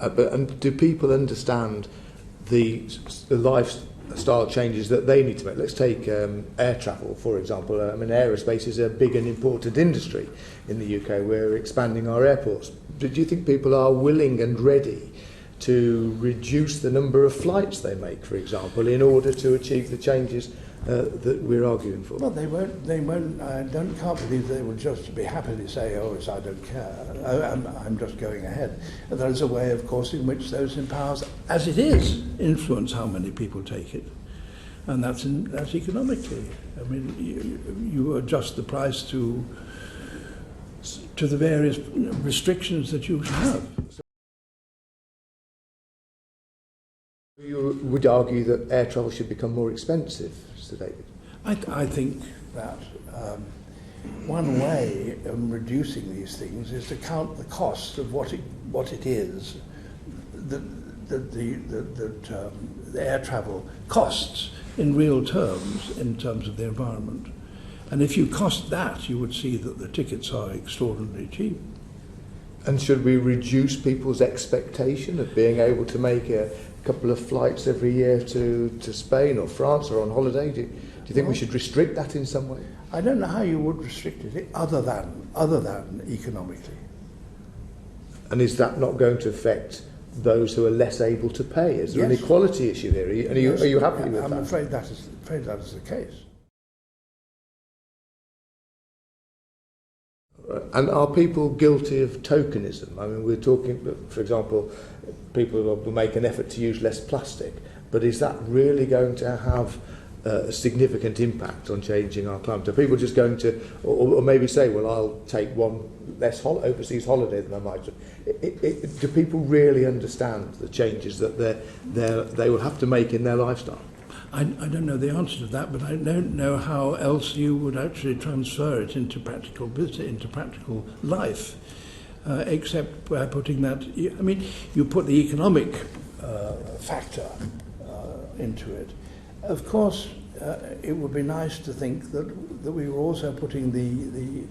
And do people understand the lifestyle changes that they need to make? Let's take air travel, for example. I mean, aerospace is a big and important industry in the UK. We're expanding our airports. Do you think people are willing and ready to reduce the number of flights they make, for example, in order to achieve the changes that we're arguing for? Well, they won't. I can't believe they will just be happily say, "Oh, yes, I don't care. I'm just going ahead." And there is a way, of course, in which those in powers, as it is, influence how many people take it, and that's economically. I mean, you adjust the price to the various restrictions that you have. You would argue that air travel should become more expensive, Sir David? I think that one way of reducing these things is to count the cost of what it is that the air travel costs in real terms, in terms of the environment. And if you cost that, you would see that the tickets are extraordinarily cheap. And should we reduce people's expectation of being able to make a couple of flights every year to Spain or France or on holiday? Do you think we should restrict that in some way? I don't know how you would restrict it other than economically. And is that not going to affect those who are less able to pay? Is there an equality issue here? Are you happy with that? I'm afraid that is the case. And are people guilty of tokenism? I mean, we're talking, for example, people will make an effort to use less plastic, but is that really going to have a significant impact on changing our climate? Are people just going to, or maybe say, well, I'll take one less overseas holiday than I might do? Do people really understand the changes that they will have to make in their lifestyle? I don't know the answer to that, but I don't know how else you would actually transfer it into practical business, into practical life, except by putting that. I mean, you put the economic factor into it. Of course, it would be nice to think that we were also putting the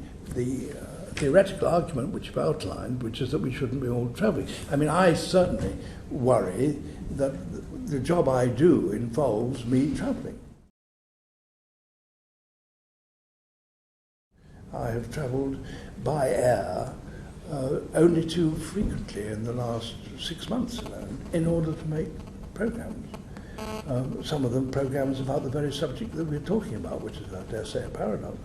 theoretical argument which you've outlined, which is that we shouldn't be all travelling. I mean, I certainly worry that the job I do involves me travelling. I have travelled by air only too frequently in the last 6 months alone in order to make programmes. Some of them programmes about the very subject that we're talking about, which is, I dare say, a paradox.